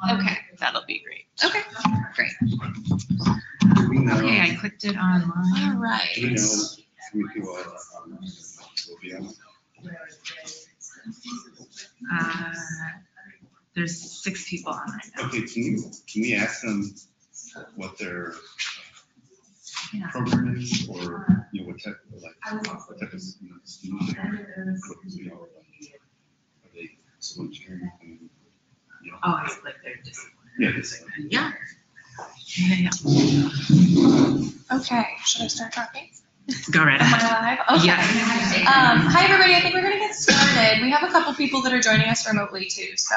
Okay. That'll be great. Okay, great. Do we know? Okay, I clicked it online. All Do we right. know how many people will be on? There's 6 people on right now. Okay, can we ask them what their Yeah. program is, or, you know, what type of, student they are? What, you know, are they civil engineering? You know? Oh, I like their discipline. Yeah, this, Yeah. Yeah. Okay, should I start talking? Go right Am ahead. I live? Okay. Yeah. Hi, everybody. I think we're going to get started. We have a couple people that are joining us remotely, too, so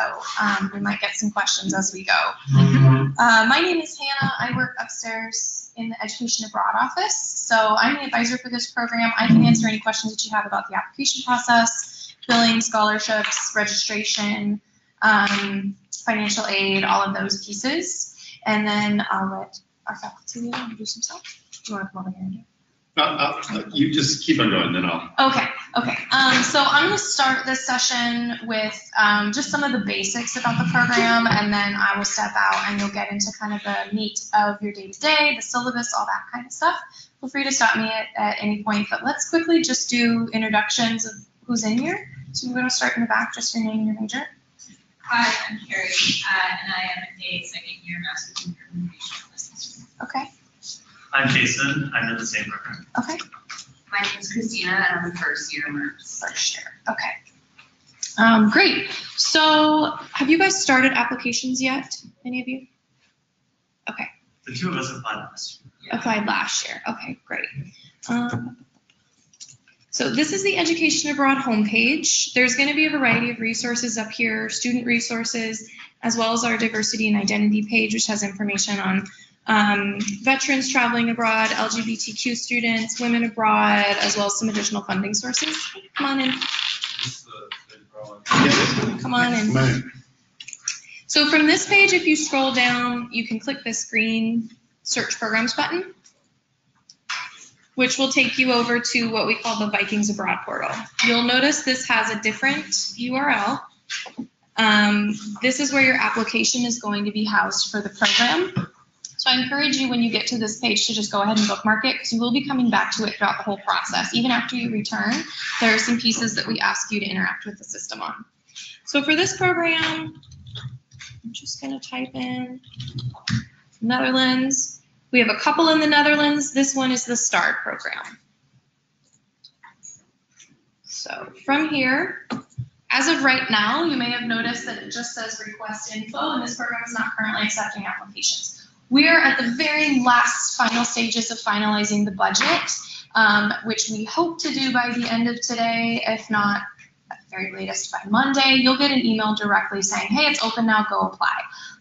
we might get some questions as we go. My name is Hannah. I work upstairs in the Education Abroad office, so I'm the advisor for this program. I can answer any questions that you have about the application process, billing, scholarships, registration, financial aid, all of those pieces. And then I'll let our faculty leader introduce himself. Do you want to come over here and do it? you just keep on going, then I'll. Okay. So I'm going to start this session with just some of the basics about the program, and then I will step out and you'll get into kind of the meat of your day-to-day, the syllabus, all that kind of stuff. Feel free to stop me at any point, but let's quickly just do introductions of who's in here. So we're going to start in the back, just your name and your major. Hi, I'm Carrie, and I am a second-year Master's in Communication Business. Okay. I'm Jason. I'm in the same program. Okay. My name is Christina, and I'm a first-year MERS. First year. Okay. Great. So have you guys started applications yet? Any of you? Okay. The 2 of us applied last year. Applied last year. Okay, great. So this is the Education Abroad homepage. There's going to be a variety of resources up here, student resources, as well as our diversity and identity page, which has information on veterans traveling abroad, LGBTQ students, women abroad, as well as some additional funding sources. Come on in. Come on in. So from this page, if you scroll down, you can click this green search programs button, which will take you over to what we call the Vikings Abroad portal. You'll notice this has a different URL. This is where your application is going to be housed for the program. So I encourage you when you get to this page to just go ahead and bookmark it, because you will be coming back to it throughout the whole process. Even after you return, there are some pieces that we ask you to interact with the system on. So for this program, I'm just going to type in Netherlands. We have a couple in the Netherlands. This one is the START program. So from here, as of right now, you may have noticed that it just says request info, and this program is not currently accepting applications. We're at the very last final stages of finalizing the budget, which we hope to do by the end of today, if not at the very latest by Monday. You'll get an email directly saying, hey, it's open now, go apply.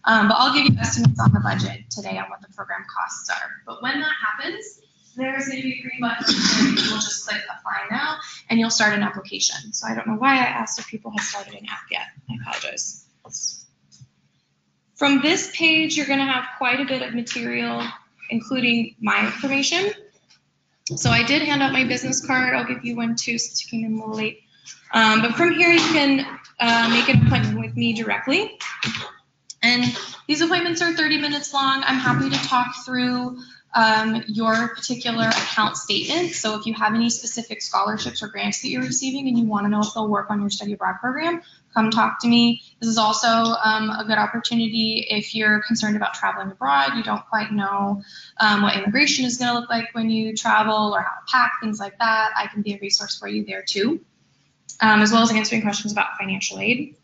But I'll give you estimates on the budget today on what the program costs are. But when that happens, there's going to be a green button where you will just click apply now, and you'll start an application. So I don't know why I asked if people have started an app yet. I apologize. From this page, you're going to have quite a bit of material, including my information. So I did hand out my business card. I'll give you one too, since you came in a little late. But from here, you can make an appointment with me directly. And these appointments are 30 minutes long. I'm happy to talk through your particular account statement. So if you have any specific scholarships or grants that you're receiving and you want to know if they'll work on your study abroad program, come talk to me. This is also a good opportunity if you're concerned about traveling abroad, you don't quite know what immigration is going to look like when you travel or how to pack, things like that. I can be a resource for you there too, as well as answering questions about financial aid.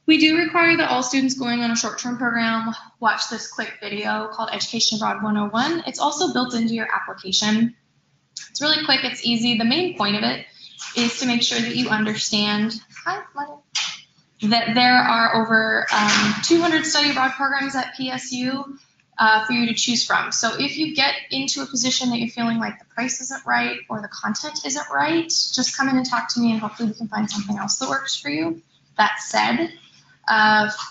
We do require that all students going on a short-term program watch this quick video called Education Abroad 101. It's also built into your application. It's really quick, it's easy. The main point of it is to make sure that you understand that there are over 200 study abroad programs at PSU for you to choose from. So if you get into a position that you're feeling like the price isn't right or the content isn't right, just come in and talk to me and hopefully we can find something else that works for you. That said,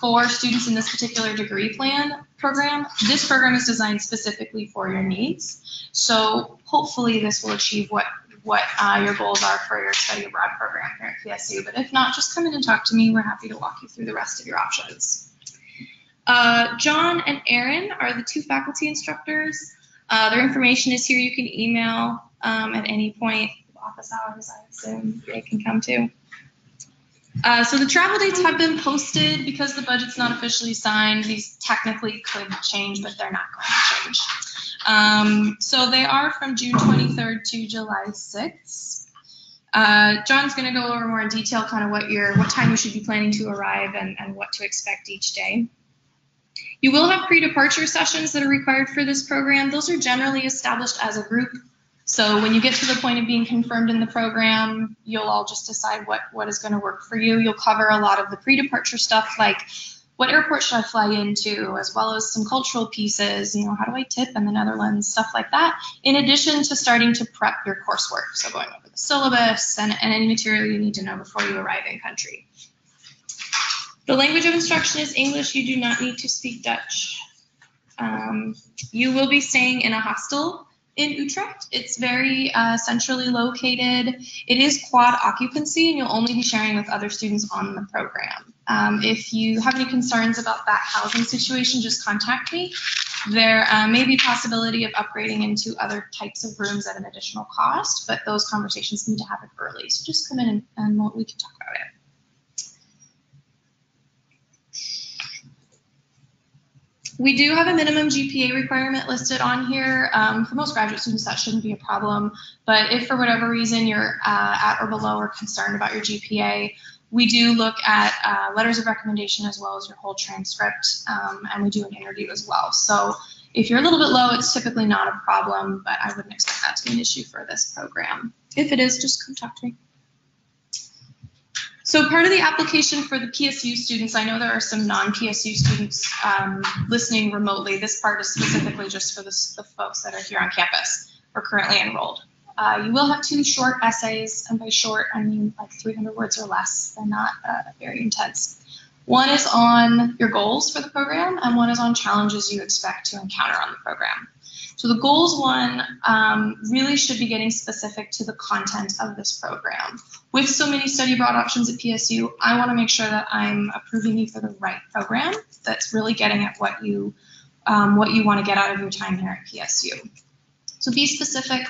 for students in this particular degree plan program, this program is designed specifically for your needs. So hopefully this will achieve what what your goals are for your study abroad program here at PSU. But if not, just come in and talk to me. We're happy to walk you through the rest of your options. John and Aaron are the 2 faculty instructors. Their information is here. You can email at any point. Office hours, I assume they can come to. So the travel dates have been posted. Because the budget's not officially signed, these technically could change, but they're not going to change. So they are from June 23rd to July 6th. John's going to go over more in detail kind of what time you should be planning to arrive and what to expect each day. You will have pre-departure sessions that are required for this program. Those are generally established as a group. So when you get to the point of being confirmed in the program, you'll all just decide what is going to work for you. You'll cover a lot of the pre-departure stuff, like what airport should I fly into, as well as some cultural pieces, how do I tip in the Netherlands, stuff like that, in addition to starting to prep your coursework. So going over the syllabus and any material you need to know before you arrive in country. The language of instruction is English. You do not need to speak Dutch. You will be staying in a hostel in Utrecht. It's very centrally located. It is quad occupancy, and you'll only be sharing with other students on the program. If you have any concerns about that housing situation, just contact me. There may be possibility of upgrading into other types of rooms at an additional cost, but those conversations need to happen early. So just come in and we can talk about it. We do have a minimum GPA requirement listed on here. For most graduate students, that shouldn't be a problem. But if for whatever reason you're at or below or concerned about your GPA, we do look at letters of recommendation as well as your whole transcript, and we do an interview as well. So if you're a little bit low, it's typically not a problem, but I wouldn't expect that to be an issue for this program. If it is, just come talk to me. So part of the application for the PSU students, I know there are some non-PSU students listening remotely. This part is specifically just for the folks that are here on campus or currently enrolled. You will have 2 short essays, and by short, I mean like 300 words or less. They're not very intense. One is on your goals for the program, and one is on challenges you expect to encounter on the program. So the goals one really should be getting specific to the content of this program. With so many study abroad options at PSU, I want to make sure that I'm approving you for the right program that's really getting at what you want to get out of your time here at PSU. So be specific,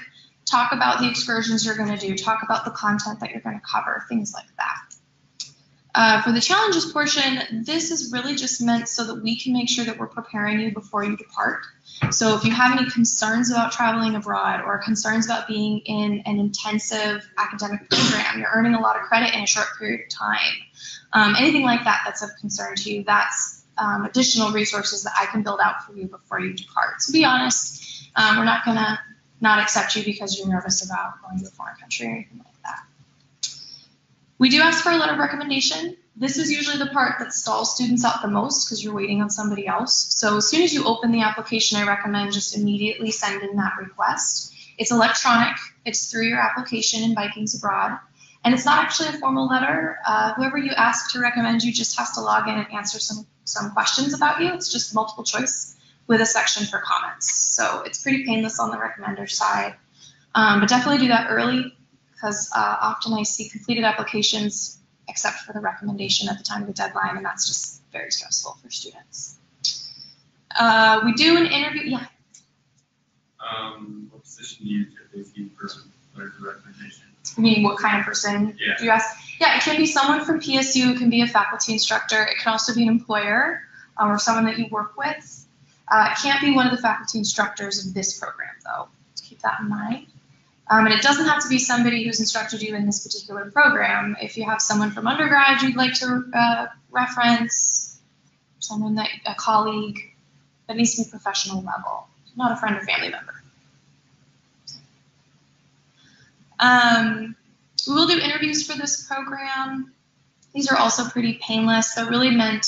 talk about the excursions you're going to do, talk about the content that you're going to cover, things like that. For the challenges portion, this is really just meant so that we can make sure that we're preparing you before you depart. So if you have any concerns about traveling abroad or concerns about being in an intensive academic program, you're earning a lot of credit in a short period of time, anything like that that's of concern to you, that's additional resources that I can build out for you before you depart. So be honest, we're not going to not accept you because you're nervous about going to a foreign country or anything like that. We do ask for a letter of recommendation. This is usually the part that stalls students out the most because you're waiting on somebody else. So as soon as you open the application, I recommend just immediately send in that request. It's electronic. It's through your application in Vikings Abroad. And it's not actually a formal letter. Whoever you ask to recommend you just has to log in and answer some questions about you. It's just multiple choice with a section for comments. So it's pretty painless on the recommender side. But definitely do that early because often I see completed applications except for the recommendation at the time of the deadline, and that's just very stressful for students. We do an interview, yeah. What position do you typically see for letters of recommendation? Meaning what kind of person Yeah. do you ask? Yeah, it can be someone from PSU, it can be a faculty instructor, it can also be an employer or someone that you work with. It can't be one of the faculty instructors of this program, though. Keep that in mind. And it doesn't have to be somebody who's instructed you in this particular program. If you have someone from undergrad you'd like to reference, someone that a colleague, that needs to be professional level, not a friend or family member. We will do interviews for this program. These are also pretty painless. They're really meant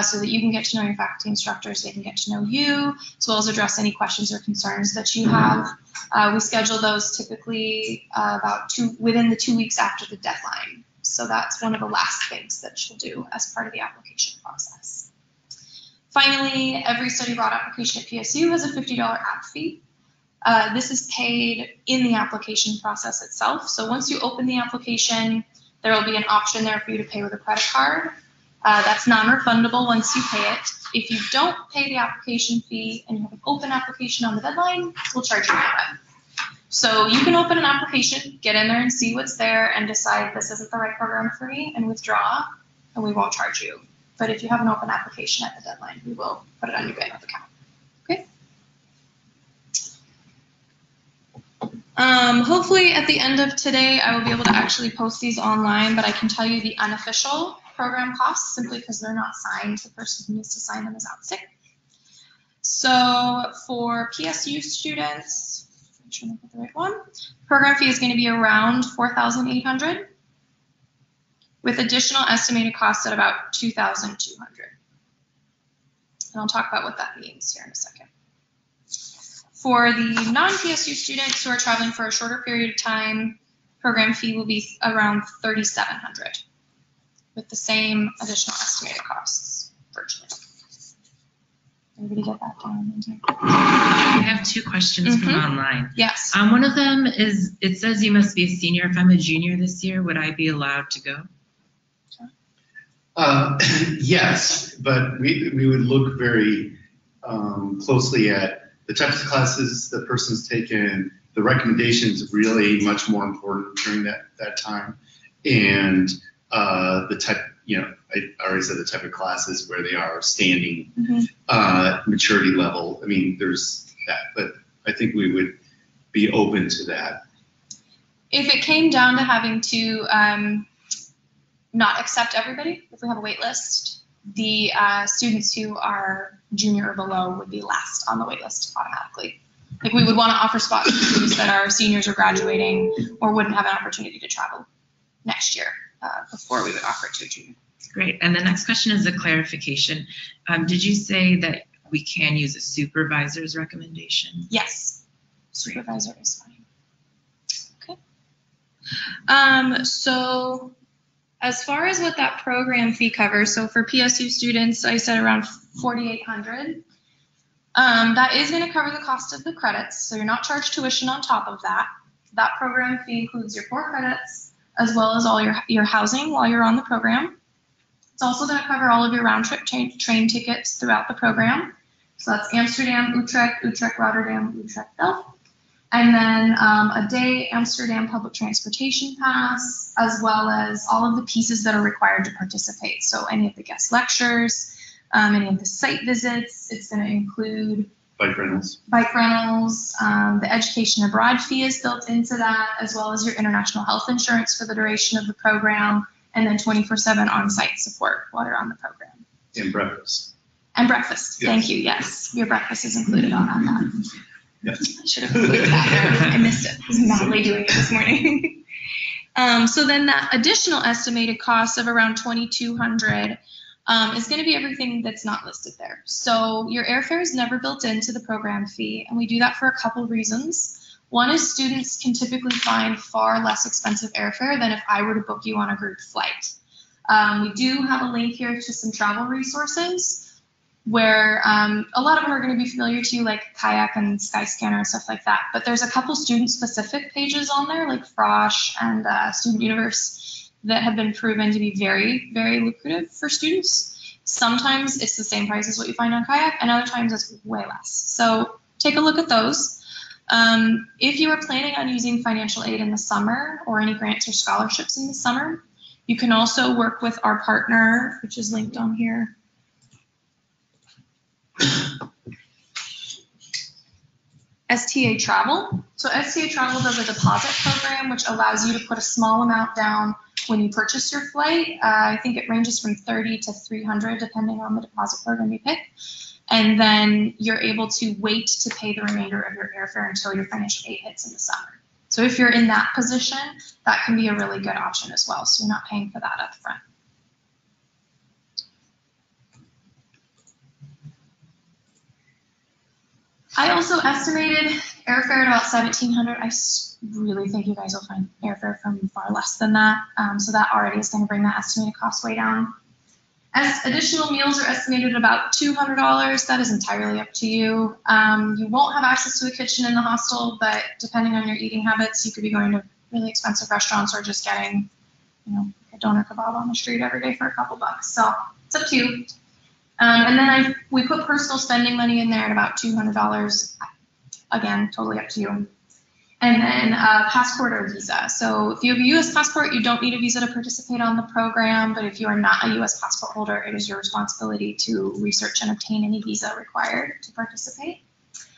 so that you can get to know your faculty instructors, they can get to know you, as well as address any questions or concerns that you have. We schedule those typically within the 2 weeks after the deadline. So that's one of the last things that you'll do as part of the application process. Finally, every study abroad application at PSU has a $50 app fee. This is paid in the application process itself. So once you open the application, there will be an option there for you to pay with a credit card. That's non-refundable once you pay it. If you don't pay the application fee and you have an open application on the deadline, we'll charge you for that. So you can open an application, get in there and see what's there and decide this isn't the right program for me and withdraw, and we won't charge you. But if you have an open application at the deadline, we will put it on your bank account. Okay? Hopefully at the end of today, I will be able to actually post these online, but I can tell you the unofficial program costs simply because they're not signed. The person who needs to sign them is out sick. So for PSU students, make sure I put the right one, program fee is going to be around $4,800 with additional estimated costs at about $2,200. And I'll talk about what that means here in a second. For the non-PSU students who are traveling for a shorter period of time, program fee will be around $3,700 with the same additional estimated costs virtually. Everybody get that down? I have two questions from online. Yes. One of them is, it says you must be a senior. If I'm a junior this year, would I be allowed to go? Yes, but we would look very closely at the types of classes the person's taken. The recommendations really much more important during that time, and the type, I already said the type of classes where they are standing maturity level. I mean, there's that, but I think we would be open to that. If it came down to having to not accept everybody, if we have a wait list, the students who are junior or below would be last on the wait list automatically. Like we would want to offer spots to students that are seniors or graduating or wouldn't have an opportunity to travel next year before we would offer it to a junior. Great. And the next question is a clarification. Did you say that we can use a supervisor's recommendation? Yes, supervisor is fine. Okay. So as far as what that program fee covers, so for PSU students, I said around $4,800. That is going to cover the cost of the credits, so you're not charged tuition on top of that. That program fee includes your 4 credits as well as all your housing while you're on the program. It's also going to cover all of your round-trip train tickets throughout the program. So that's Amsterdam, Utrecht, Utrecht, Rotterdam, Utrecht, Delft. And then a day Amsterdam public transportation pass, as well as all of the pieces that are required to participate. So any of the guest lectures, any of the site visits. It's going to include Bike rentals. The education abroad fee is built into that, as well as your international health insurance for the duration of the program, and then 24/7 on-site support while you're on the program. And breakfast. And breakfast, Yes. Thank you, yes. Your breakfast is included on that. Yes. I should have included that there. I missed it. I was madly doing it this morning. So then that additional estimated cost of around $2,200 is going to be everything that's not listed there. So your airfare is never built into the program fee, and we do that for a couple reasons. One is students can typically find far less expensive airfare than if I were to book you on a group flight. We do have a link here to some travel resources where a lot of them are going to be familiar to you, like Kayak and Skyscanner and stuff like that. But there's a couple student-specific pages on there, like Frosh and Student Universe, that have been proven to be very, very lucrative for students. Sometimes it's the same price as what you find on Kayak, and other times it's way less. So take a look at those. If you are planning on using financial aid in the summer or any grants or scholarships in the summer, you can also work with our partner, which is linked on here. STA Travel. So STA Travel does a deposit program which allows you to put a small amount down when you purchase your flight. I think it ranges from $30 to $300 depending on the deposit program you pick. And then you're able to wait to pay the remainder of your airfare until your financial aid hits in the summer. So if you're in that position, that can be a really good option as well. So you're not paying for that up front. I also estimated airfare at about $1,700. I really think you guys will find airfare from far less than that. So that already is going to bring that estimated cost way down. As additional meals are estimated at about $200. That is entirely up to you. You won't have access to a kitchen in the hostel, but depending on your eating habits, you could be going to really expensive restaurants or just getting, a doner kebab on the street every day for a couple bucks. So it's up to you. And then we put personal spending money in there at about $200. Again, totally up to you. And then a passport or visa. So if you have a U.S. passport, you don't need a visa to participate on the program, but if you are not a U.S. passport holder, it is your responsibility to research and obtain any visa required to participate.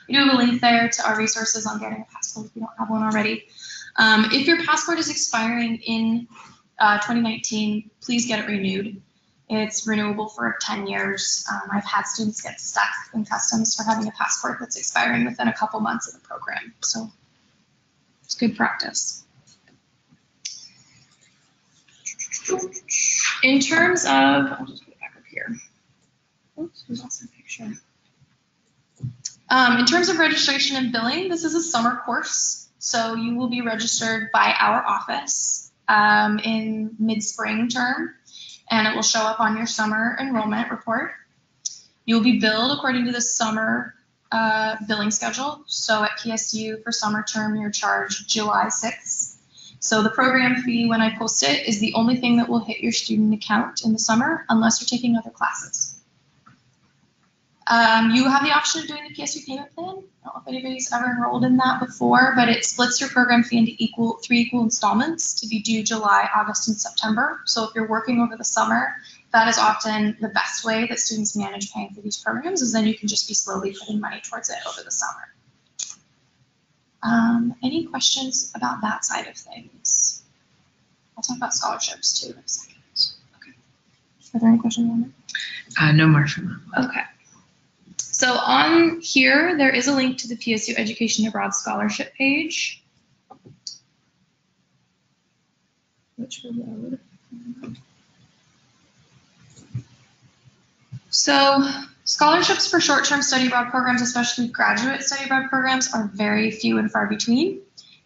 We do have a link there to our resources on getting a passport if you don't have one already. If your passport is expiring in 2019, please get it renewed. It's renewable for 10 years. I've had students get stuck in customs for having a passport that's expiring within a couple months of the program. So it's good practice. In terms of, I'll just put it back up here. Oops, we lost my picture. In terms of registration and billing, this is a summer course. So you will be registered by our office in mid-spring term, and it will show up on your summer enrollment report. You'll be billed according to the summer billing schedule. So at PSU for summer term, you're charged July 6th. So the program fee when I post it is the only thing that will hit your student account in the summer unless you're taking other classes. You have the option of doing the PSU payment plan. I don't know if anybody's ever enrolled in that before, but it splits your program fee into three equal installments to be due July, August, and September. So if you're working over the summer, that is often the best way that students manage paying for these programs, is then you can just be slowly putting money towards it over the summer. Any questions about that side of things? I'll talk about scholarships too in a second. Okay. Are there any questions on that? No more from them. Okay. So on here, there is a link to the PSU Education Abroad Scholarship page, which will load. So scholarships for short-term study abroad programs, especially graduate study abroad programs, are very few and far between.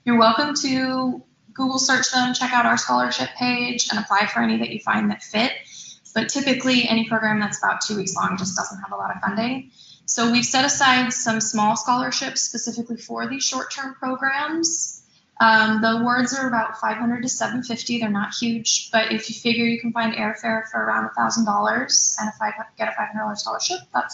You're welcome to Google search them, check out our scholarship page, and apply for any that you find that fit. But typically, any program that's about 2 weeks long just doesn't have a lot of funding. So we've set aside some small scholarships specifically for these short-term programs. The awards are about $500 to $750. They're not huge, but if you figure you can find airfare for around $1,000 and get a $500 scholarship, that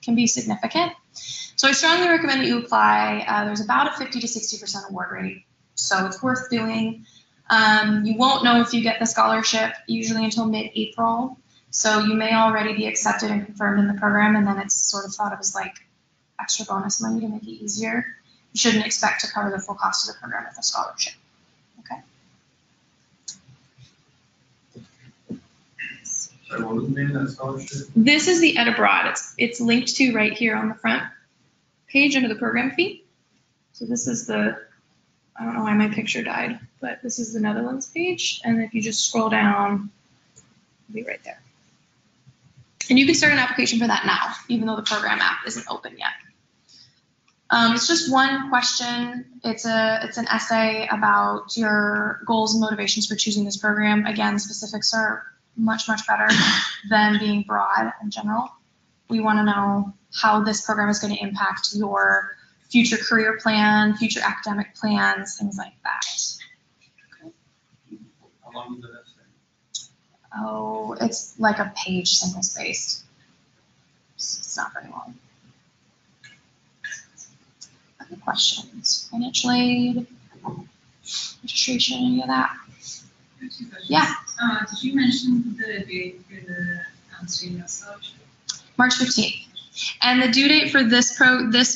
can be significant. So I strongly recommend that you apply. There's about a 50 to 60% award rate, so it's worth doing. You won't know if you get the scholarship usually until mid-April. So you may already be accepted and confirmed in the program, and then it's sort of thought of as like extra bonus money to make it easier. You shouldn't expect to cover the full cost of the program with a scholarship. Okay. Sorry, what was the name of that scholarship? This is the Ed Abroad. It's linked to right here on the front page under the program fee. So this is the, I don't know why my picture died, but this is the Netherlands page. And if you just scroll down, it'll be right there. And you can start an application for that now, even though the program app isn't open yet. It's just one question. It's an essay about your goals and motivations for choosing this program. Again, specifics are much, much better than being broad and general. We want to know how this program is going to impact your future career plan, future academic plans, things like that. Okay. How long is it? Oh, it's like a page single-spaced. It's not very long. Other questions? Financial aid, registration, any of that? Yeah. Did you mention the date for the student scholarship? March 15th. And the due date for this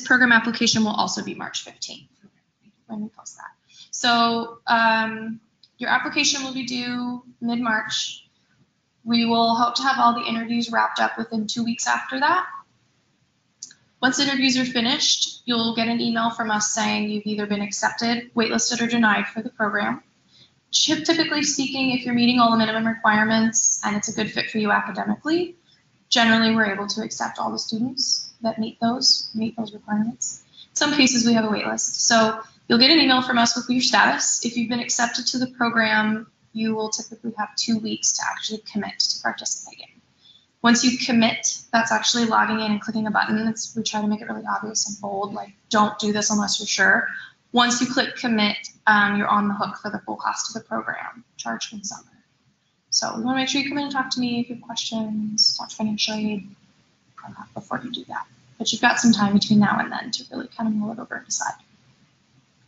program application will also be March 15th when we post that. So your application will be due mid-March. We will hope to have all the interviews wrapped up within 2 weeks after that. Once interviews are finished, you'll get an email from us saying you've either been accepted, waitlisted, or denied for the program. Typically speaking, if you're meeting all the minimum requirements and it's a good fit for you academically, generally we're able to accept all the students that meet those requirements. In some cases, we have a waitlist. So you'll get an email from us with your status. If you've been accepted to the program, you will typically have 2 weeks to actually commit to participating. Once you commit, that's actually logging in and clicking a button. We try to make it really obvious and bold, like don't do this unless you're sure. Once you click commit, you're on the hook for the full cost of the program, charged in summer. So we want to make sure you come in and talk to me if you have questions, talk to financial aid before you do that. But you've got some time between now and then to really kind of mull it over and decide.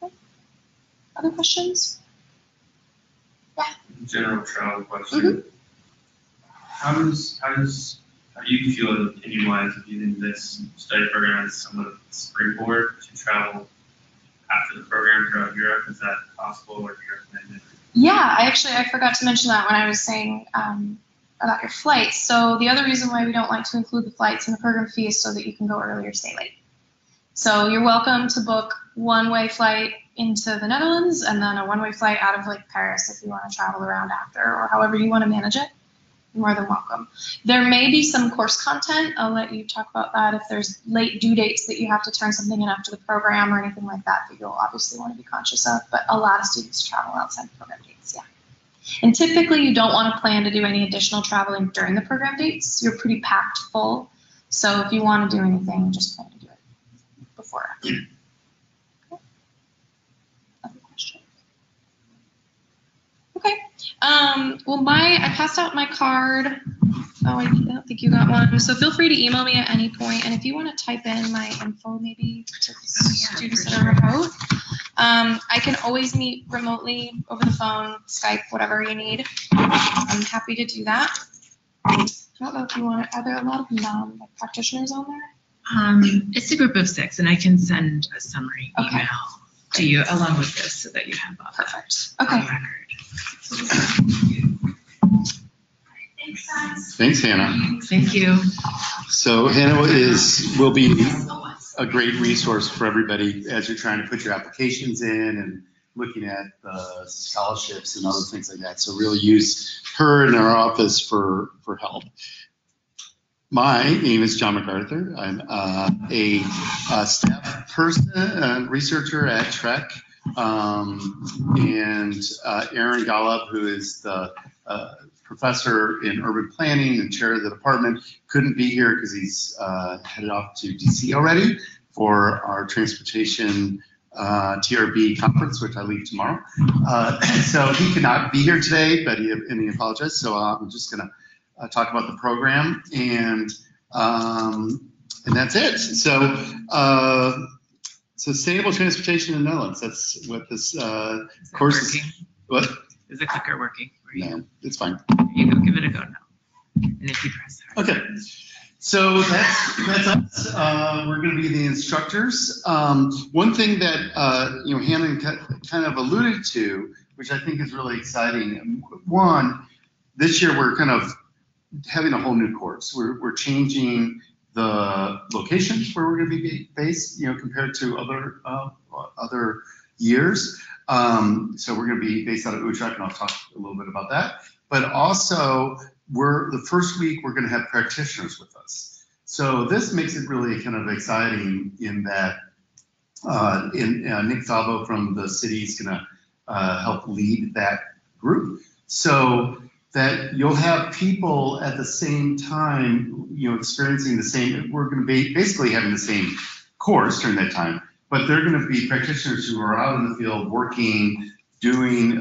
Okay. Other questions? Yeah. General travel question. How do you feel opinion-wise of using this study program as somewhat of a springboard to travel after the program throughout Europe? Is that possible, or do you recommend it? Yeah, I forgot to mention that when I was saying about your flights. So the other reason why we don't like to include the flights in the program fee is so that you can go early or stay late. So you're welcome to book one-way flight into the Netherlands and then a one-way flight out of Lake Paris if you want to travel around after, or however you want to manage it. You're more than welcome. There may be some course content. I'll let you talk about that if there's late due dates that you have to turn something in after the program or anything like that you'll obviously want to be conscious of. But a lot of students travel outside program dates, yeah. And typically you don't want to plan to do any additional traveling during the program dates. You're pretty packed full. So if you want to do anything, just plan to do it before or after. Okay. Other questions? Okay. Well, I passed out my card. Oh, I don't think you got one. So feel free to email me at any point. And if you want to type in my info maybe to the students that are remote, I can always meet remotely over the phone, Skype, whatever you need. I'm happy to do that. I don't know if you want to, are there a lot of non-practitioners on there? It's a group of 6, and I can send a summary Okay. email to you along with this so that you have all Perfect. on Okay. record. Thanks, guys. Thanks, Hannah. Thank you. So Hannah will be a great resource for everybody as you're trying to put your applications in and looking at scholarships and other things like that. So really use her in our office for help. My name is John MacArthur. I'm a staff person, researcher at Trek. And Aaron Golub, who is the professor in urban planning and chair of the department, couldn't be here because he's headed off to DC already for our transportation TRB conference, which I leave tomorrow. So he could not be here today, but he apologized. So I'm just going to talk about the program, and that's it. So sustainable transportation in the Netherlands. That's what this course is. Working? What? Is the clicker working? No, it's fine. You go give it a go now. And if you press hard. Okay. So that's us. We're going to be the instructors. One thing that Hannah kind of alluded to, which I think is really exciting. One, this year we're kind of having a whole new course. We're changing the locations where we're going to be based, compared to other years. So we're going to be based out of Utrecht, and I'll talk a little bit about that. But also, the first week we're going to have practitioners with us. So this makes it really kind of exciting in that Nick Szabo from the city is going to help lead that group. So that you'll have people at the same time, experiencing the same, we're going to be basically having the same course during that time, but they're going to be practitioners who are out in the field working, doing,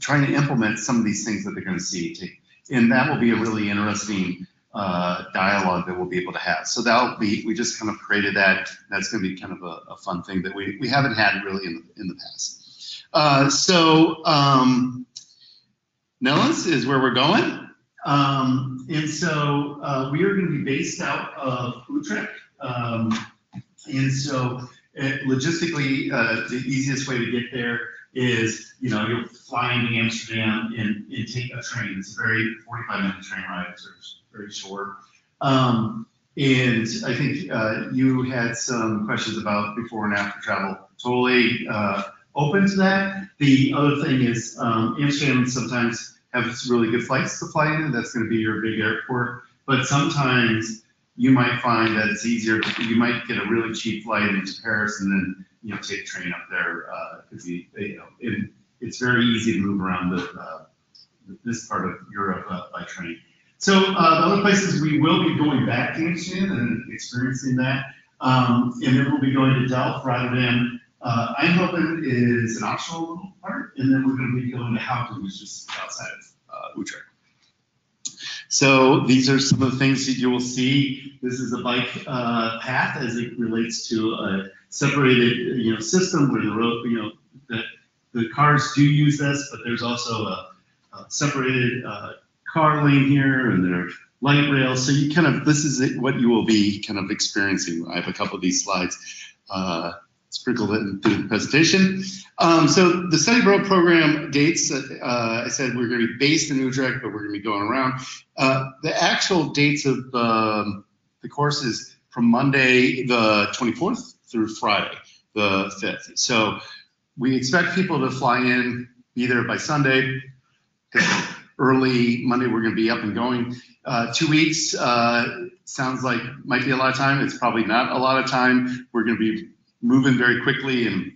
trying to implement some of these things that they're going to see. And that will be a really interesting dialogue that we'll be able to have. So we just kind of created that. That's going to be kind of a fun thing that we haven't had really in the past. Netherlands is where we're going. And so we are going to be based out of Utrecht. And so logistically, the easiest way to get there is, you'll fly into Amsterdam and take a train. It's a 45-minute train ride. It's very short. And I think you had some questions about before and after travel. Totally open to that. The other thing is Amsterdam sometimes has really good flights to fly in. That's going to be your big airport. But sometimes you might find that it's easier. You might get a really cheap flight into Paris and then take a train up there because it's very easy to move around this part of Europe by train. So the other places we will be going back to Amsterdam and experiencing that. And then we'll be going to Delft, Rotterdam. Eindhoven is an optional part, and then we're going to be going to Houten, which is outside of Utrecht. So these are some of the things that you will see. This is a bike path as it relates to a separated, system where the road, the cars do use this, but there's also a separated car lane here, and there are light rails. So you this is what you will be kind of experiencing. I have a couple of these slides sprinkled in through the presentation. So the study abroad program dates, I said we're going to be based in Utrecht, but we're going to be going around. The actual dates of the course is from Monday the 24th through Friday the 5th. So we expect people to fly in, be there by Sunday. Early Monday, we're going to be up and going. 2 weeks sounds like might be a lot of time. It's probably not a lot of time. We're going to be moving very quickly and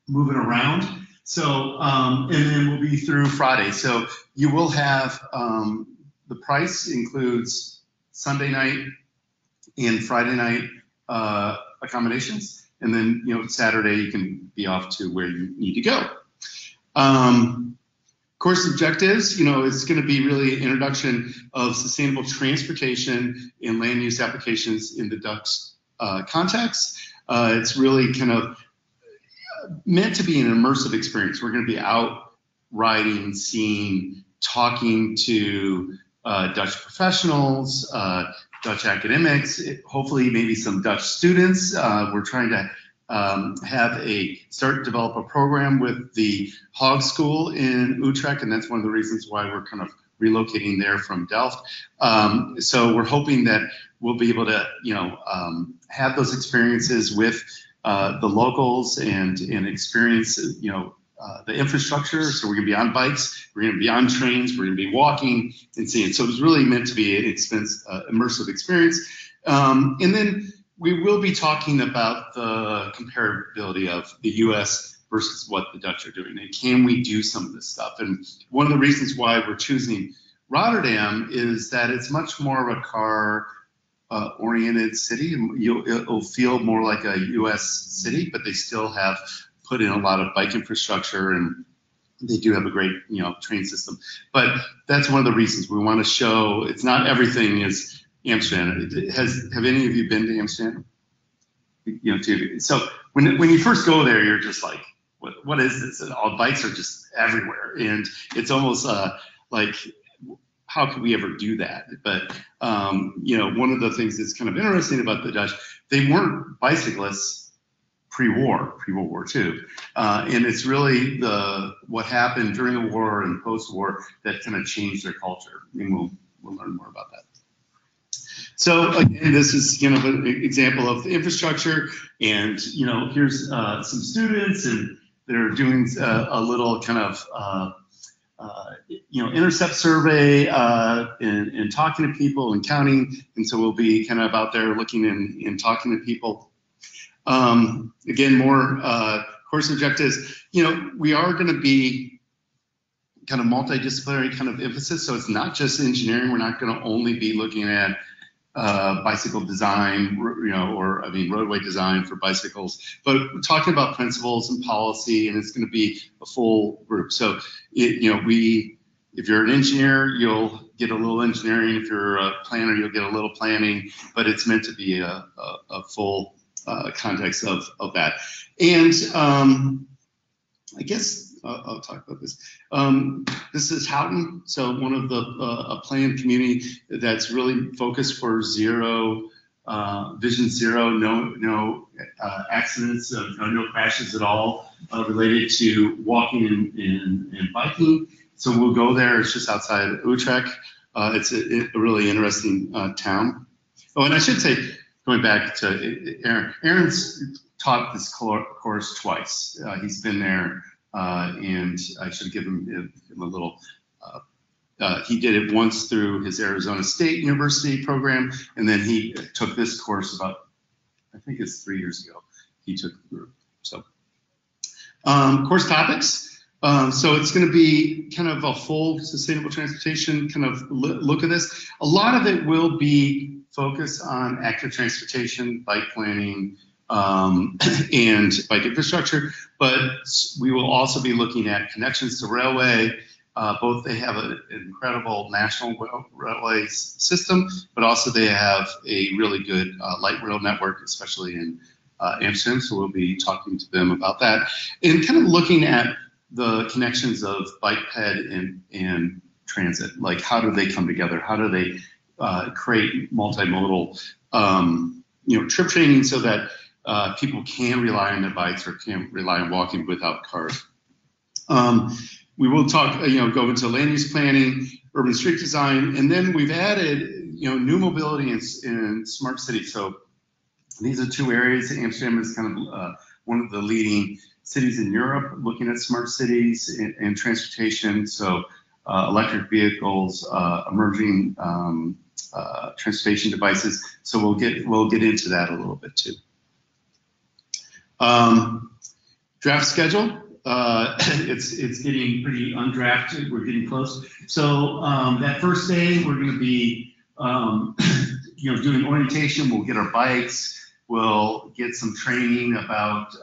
moving around. So, and then we'll be through Friday. So you will have, the price includes Sunday night and Friday night accommodations. And then, Saturday you can be off to where you need to go. Course objectives, it's going to be really an introduction of sustainable transportation and land use applications in the Dutch context. It's really kind of meant to be an immersive experience. We're going to be out riding, seeing, talking to Dutch professionals, Dutch academics, hopefully maybe some Dutch students. We're trying to develop a program with the Hog School in Utrecht, and that's one of the reasons why we're kind of relocating there from Delft. So we're hoping that we'll be able to, have those experiences with the locals and experience, the infrastructure. So we're going to be on bikes, we're going to be on trains, we're going to be walking and seeing. So it's really meant to be an immersive experience. And then we will be talking about the comparability of the U.S. versus what the Dutch are doing, and can we do some of this stuff? And one of the reasons why we're choosing Rotterdam is that it's much more of a car-oriented city. It'll feel more like a U.S. city, but they still have put in a lot of bike infrastructure, and they do have a great, train system. But that's one of the reasons we want to show it's not everything is Amsterdam. Have any of you been to Amsterdam? So when you first go there, you're just like, what is this? And all bikes are just everywhere, and it's almost like, how could we ever do that? But one of the things that's kind of interesting about the Dutch, they weren't bicyclists pre-World War II, and it's really what happened during the war and post-war that kind of changed their culture, and we'll learn more about that. So again, this is kind of an example of the infrastructure, and here's some students, and they're doing a little kind of intercept survey and talking to people and counting, and so we'll be kind of out there looking and talking to people. Again, more course objectives. We are going to be kind of multidisciplinary kind of emphasis, so it's not just engineering. We're not going to only be looking at bicycle design, roadway design for bicycles, but we're talking about principles and policy, and it's going to be a full group. So, if you're an engineer, you'll get a little engineering. If you're a planner, you'll get a little planning, but it's meant to be a full context of that. And I guess I'll talk about this. This is Houten, so one of a planned community that's really focused for vision zero, no accidents, no crashes at all related to walking and biking. So we'll go there. It's just outside of Utrecht. It's a really interesting town. Oh, and I should say, going back to Aaron, Aaron's taught this course twice. He's been there. And I should give him a little, he did it once through his Arizona State University program, and then he took this course about, I think it's 3 years ago, he took the group. So, course topics, So it's going to be kind of a full sustainable transportation kind of look at this. A lot of it will be focused on active transportation, bike planning, and bike infrastructure, but we will also be looking at connections to railway. Both they have an incredible national railway system, but also they have a really good light rail network, especially in Amsterdam. So we'll be talking to them about that and kind of looking at the connections of bike ped and transit. Like, how do they come together? How do they create multimodal, trip training so that people can rely on their bikes or can rely on walking without cars. We will talk, go into land use planning, urban street design, and then we've added, new mobility in smart cities. So these are two areas. Amsterdam is kind of one of the leading cities in Europe looking at smart cities and transportation. So electric vehicles, emerging transportation devices. So we'll get into that a little bit too. Draft schedule. It's getting pretty undrafted. We're getting close. So that first day, we're going to be, doing orientation. We'll get our bikes. We'll get some training about,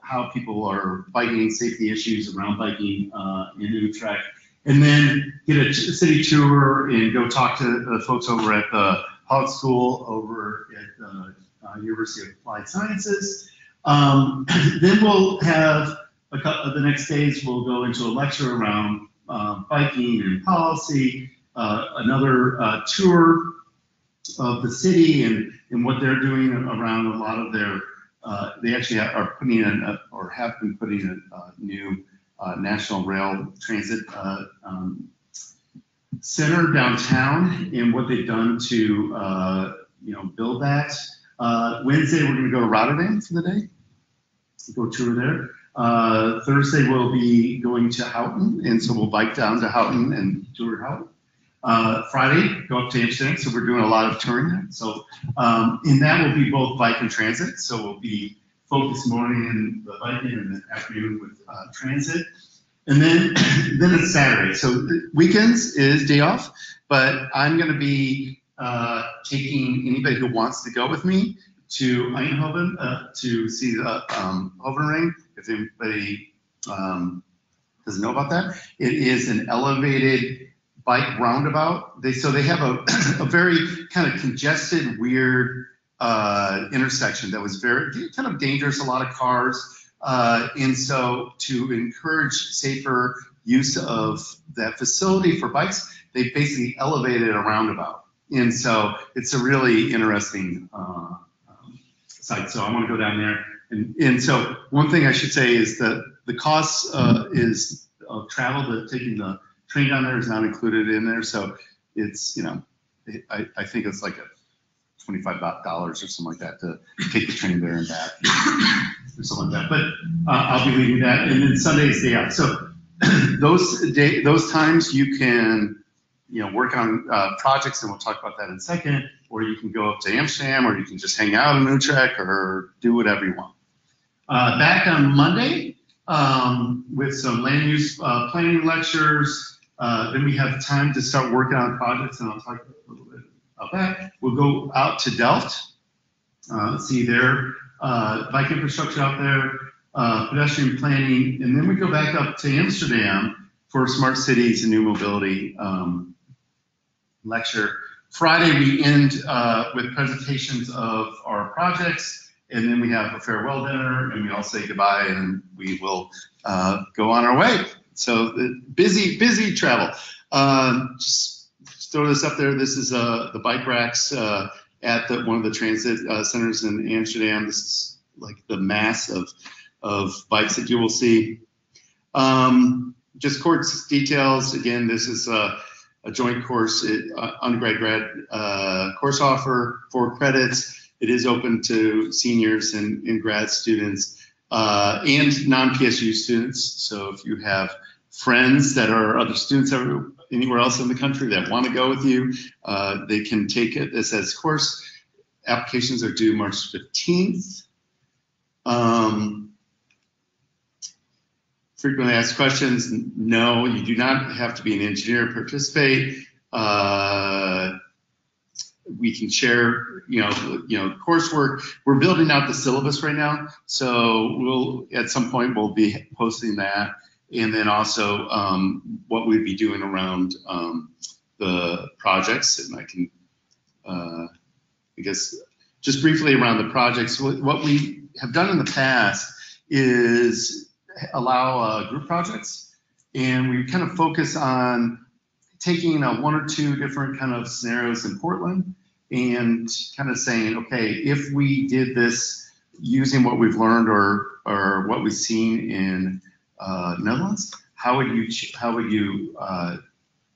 how people are biking, safety issues around biking in Utrecht, and then get a city tour and go talk to the folks over at the Hout School over at the University of Applied Sciences. Then we'll have a couple of the next days, we'll go into a lecture around biking and policy, another tour of the city and what they're doing around a lot of their, they actually are putting in or have been putting in a new national rail transit center downtown and what they've done to, build that. Wednesday, we're going to go to Rotterdam for the day, go tour there. Thursday, we'll be going to Houten, and so we'll bike down to Houten and tour Houten. Friday, go up to Amsterdam, so we're doing a lot of touring there. So, and that will be both bike and transit, so we'll be focused morning in the biking and the afternoon with transit. And then it's Saturday, so weekends is day off, but I'm going to be taking anybody who wants to go with me to Eindhoven to see the Hovenring. If anybody doesn't know about that, it is an elevated bike roundabout. They have a very kind of congested, weird intersection that was very kind of dangerous, a lot of cars. And so to encourage safer use of that facility for bikes, they basically elevated a roundabout. And so it's a really interesting site. So I want to go down there. And so one thing I should say is that the cost is of travel, taking the train down there is not included in there. So it's, I think it's like a $25 or something like that to take the train there and back or something like that. But I'll be leaving that. And then Sunday is day out. So those times you can, work on projects, and we'll talk about that in a second, or you can go up to Amsterdam, or you can just hang out in Utrecht, or do whatever you want. Back on Monday with some land use planning lectures. Then we have time to start working on projects, and I'll talk a little bit about that. We'll go out to Delft, see their bike infrastructure out there, pedestrian planning, and then we go back up to Amsterdam for smart cities and new mobility lecture. Friday, we end with presentations of our projects, and then we have a farewell dinner, and we all say goodbye, and we will go on our way. So busy travel. Just throw this up there. This is the bike racks at one of the transit centers in Amsterdam. This is like the mass of bikes that you will see. Just course details. Again, this is a joint course, undergrad course offer, 4 credits. It is open to seniors and grad students and non-PSU students. So if you have friends that are other students anywhere else in the country that want to go with you, they can take this as course. Applications are due March 15th. frequently asked questions. No, you do not have to be an engineer to participate. We can share, coursework. We're building out the syllabus right now, so we'll at some point we'll be posting that, and then also what we'd be doing around the projects. And I can, I guess, just briefly around the projects. What we have done in the past is allow group projects, and we kind of focus on taking one or two different kind of scenarios in Portland and kind of saying, okay, if we did this using what we've learned or what we've seen in Netherlands, how would you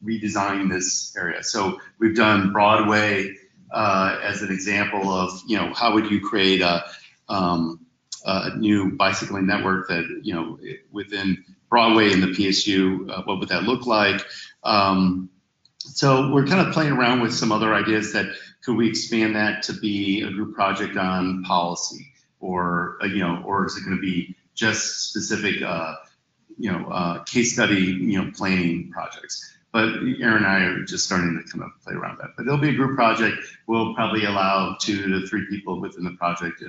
redesign this area? So we've done Broadway as an example of, how would you create a new bicycling network that, within Broadway and the PSU, what would that look like? So we're kind of playing around with some other ideas that could we expand that to be a group project on policy, or or is it going to be just specific case study planning projects? But Aaron and I are just starting to kind of play around that. But it'll be a group project. We'll probably allow 2 to 3 people within the project,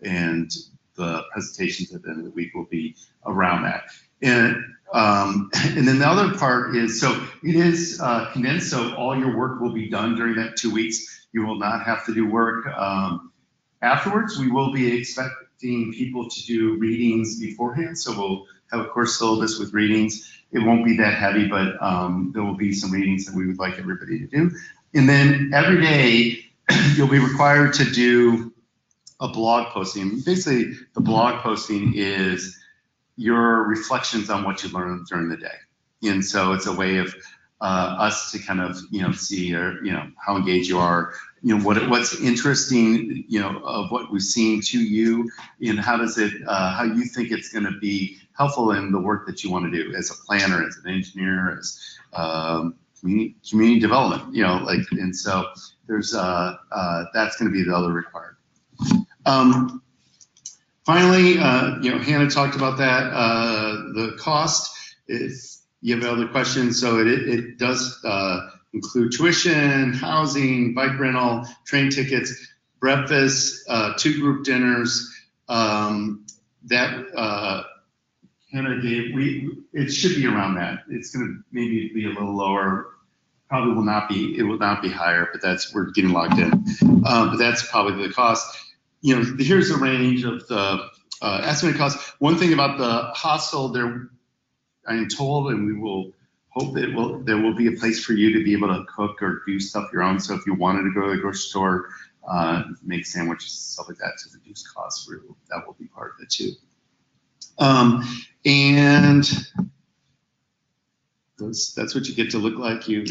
and the presentations at the end of the week will be around that. And then the other part is, so it is condensed, so all your work will be done during that 2 weeks. You will not have to do work afterwards. We will be expecting people to do readings beforehand, so we'll have a course syllabus with readings. It won't be that heavy, but there will be some readings that we would like everybody to do. And then every day, you'll be required to do a blog posting. Basically, the blog posting is your reflections on what you learned during the day. And so it's a way of us to kind of, see how engaged you are, what's interesting, of what we've seen to you, and how does it, how you think it's going to be helpful in the work that you want to do as a planner, as an engineer, as community development, and so there's, that's going to be the other required. Finally, Hannah talked about that, the cost. If you have other questions, so it does include tuition, housing, bike rental, train tickets, breakfast, 2 group dinners. That Hannah gave, it should be around that. It's going to maybe be a little lower. Probably will not be. It will not be higher, but we're getting locked in. But that's probably the cost. Here's the range of the estimated cost. One thing about the hostel, I am told, and we will hope that there will be a place for you to be able to cook or do stuff your own. So if you wanted to go to the grocery store, make sandwiches, stuff like that to reduce costs, that will be part of it too. And that's what you get to look like. You're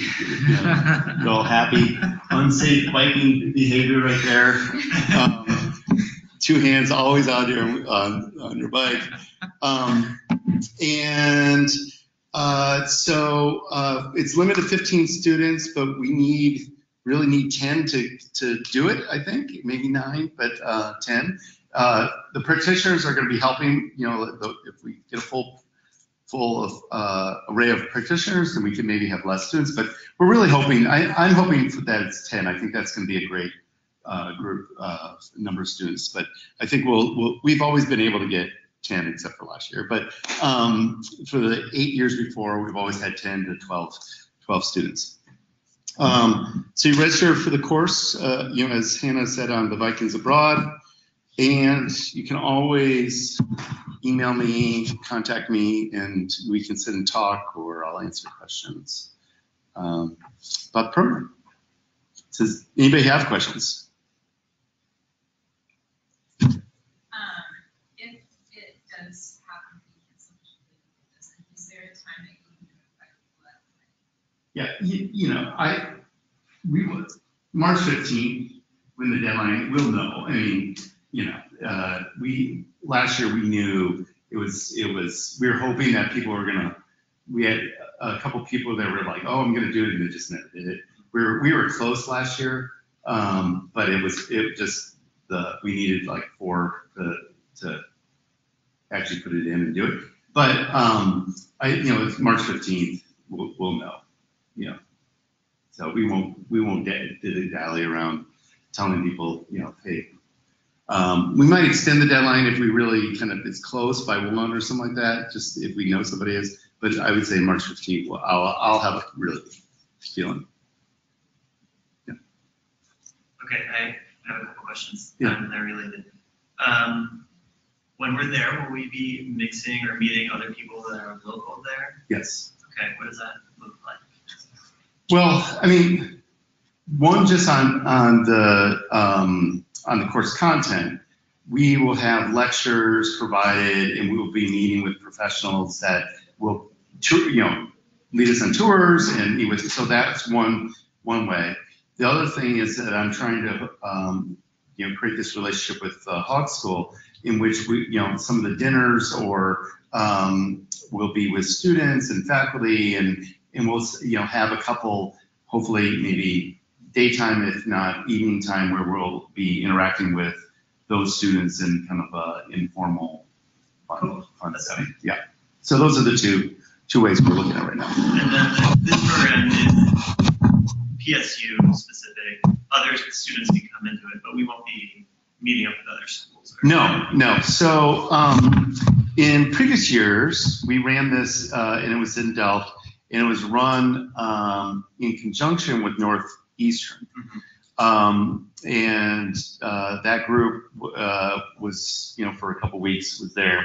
all happy, unsafe biking behavior right there. 2 hands always on your bike. So it's limited to 15 students, but we really need 10 to do it, I think, maybe 9, but 10. The practitioners are going to be helping, if we get a full array of practitioners, then we can maybe have less students, but we're really hoping, I'm hoping that it's 10. I think that's going to be a great group number of students, but I think we've always been able to get 10 except for last year, but for the 8 years before, we've always had 10 to 12 students. So you register for the course, as Hannah said, on the Vikings Abroad, and you can always email me, contact me, and we can sit and talk, or I'll answer questions about the program. Does anybody have questions? If it does happen to be canceled, is there a time that you can notify people? Yeah, we would March 15th when the deadline. We'll know. I mean, last year we knew it was. We were hoping that people were gonna. We had a couple people that were like, "Oh, I'm gonna do it," and they just never did it. We were close last year, but we needed like 4 to actually put it in and do it. But, it's March 15th, we'll know, So we won't dilly-dally around telling people, hey, we might extend the deadline if we really it's close by one or something like that, just if we know somebody is. But I would say March 15th, well, I'll have a really good feeling. Yeah. Okay, I have a couple questions. Yeah. And they're related. When we're there, will we be mixing or meeting other people that are local there? Yes. Okay, what does that look like? Well, I mean, one just on the course content, we will have lectures provided, and we will be meeting with professionals that will lead us on tours and meet with. So that's one way. The other thing is that I'm trying to create this relationship with Hawk School, in which we some of the dinners will be with students and faculty, and we'll have a couple, hopefully maybe daytime, if not evening time, where we'll be interacting with those students in kind of a informal, fun setting. Yeah. So those are the two ways we're looking at right now. And then this program is PSU specific. Other students can come into it, but we won't be meeting up with other schools. No. So in previous years, we ran this, and it was in Delft, and it was run in conjunction with Northeastern. And that group was, for a couple weeks was there,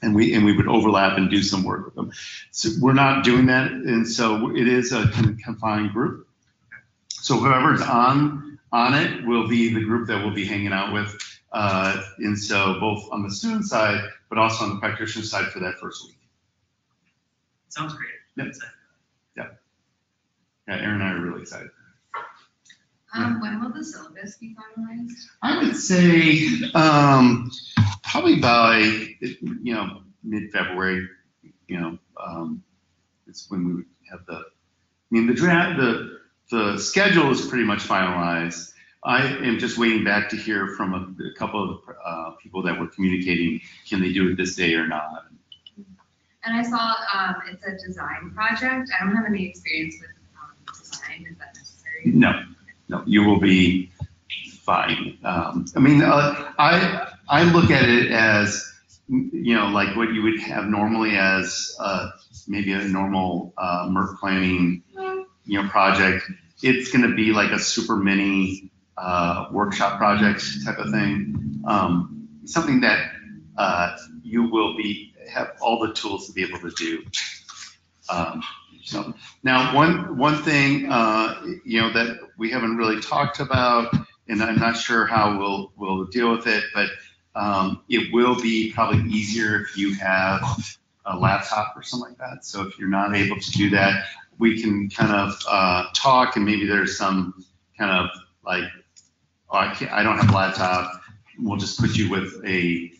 and we would overlap and do some work with them. So we're not doing that, and so it is a confined group. So whoever's on it will be the group that we'll be hanging out with, and so both on the student side, but also on the practitioner side for that first week. Sounds great. Yep. Yeah, Aaron and I are really excited. When will the syllabus be finalized? I would say probably by mid-February. It's when we would have the draft. The schedule is pretty much finalized. I am just waiting back to hear from a couple of people that were communicating. Can they do it this day or not? And I saw it's a design project. I don't have any experience with design. Is that necessary? No, you will be fine. I look at it as, like what you would have normally as maybe a normal MERT planning, project. It's going to be like a super mini workshop project type of thing. Something that you will have all the tools to be able to do. So now one thing that we haven't really talked about, and I'm not sure how we'll deal with it, but it will be probably easier if you have a laptop or something like that. So if you're not able to do that, we can kind of talk, and maybe there's some kind of like, I don't have a laptop. We'll just put you with a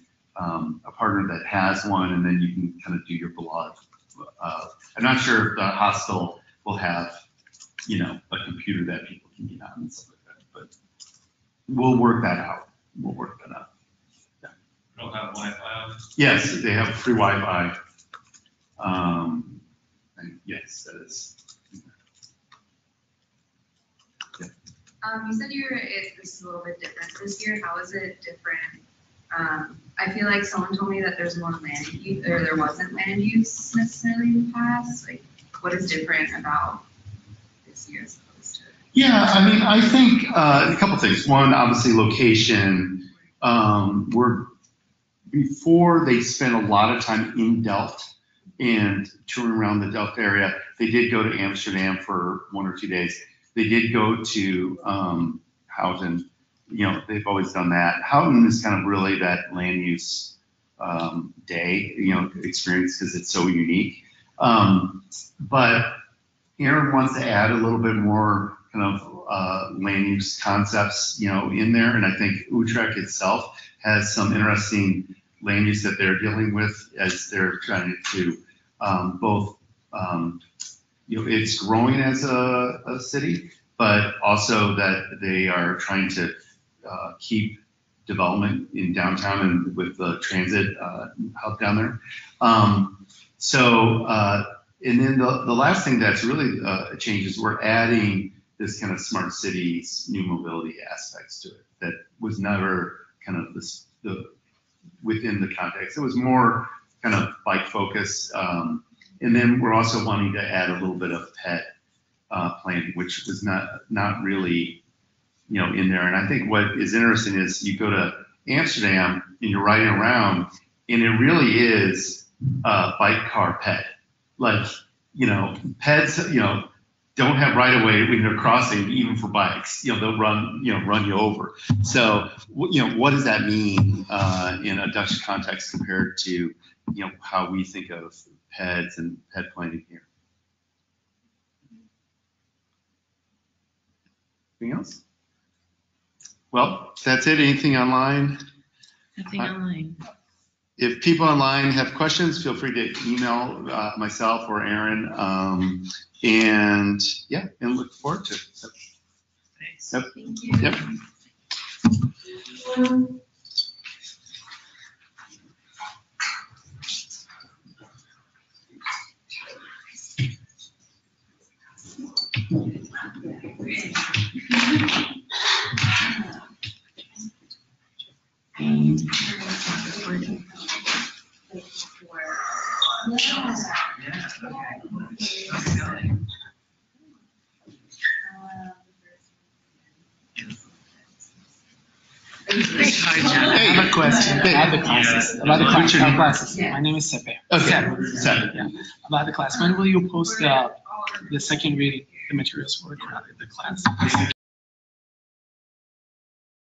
partner that has one, and then you can kind of do your blog. I'm not sure if the hostel will have, a computer that people can get on and stuff like that, but we'll work that out. Yeah. They'll have Wi-Fi. Yes, they have free Wi-Fi. And yes, that is. Yeah. You said this is a little bit different this year. How is it different? I feel like someone told me that there's more land use, or there wasn't land use necessarily in the past. Like, what is different about this year as opposed to? Yeah, I think a couple things. One, obviously location. Before they spent a lot of time in Delft and touring around the Delft area. They did go to Amsterdam for 1 or 2 days. They did go to Houten. They've always done that. Houten is kind of really that land use day, experience, because it's so unique. But Aaron wants to add a little bit more kind of land use concepts, in there. And I think Utrecht itself has some interesting land use that they're dealing with as they're trying to both, it's growing as a city, but also that they are trying to keep development in downtown and with the transit hub down there. And then the last thing that's really a change is we're adding this kind of smart cities, new mobility aspects to it that was never kind of within the context. It was more kind of bike focus. And then we're also wanting to add a little bit of pet planning, which was not really, in there. And I think what is interesting is you go to Amsterdam and you're riding around and it really is bike car pet. Like, pets, don't have right of way when they're crossing, even for bikes. They'll run you over. So, what does that mean in a Dutch context compared to, how we think of pets and pet planning here? Anything else? Well, that's it. Anything online? Nothing online. If people online have questions, feel free to email myself or Aaron. And look forward to it. So, Thanks. yep. Thank you. Yep. Great hard job. I have a question about the classes. About the What's your name? classes. My name is Sepe. Okay. Sepe. Yeah. About the class. When will you post the second reading, the materials for the class?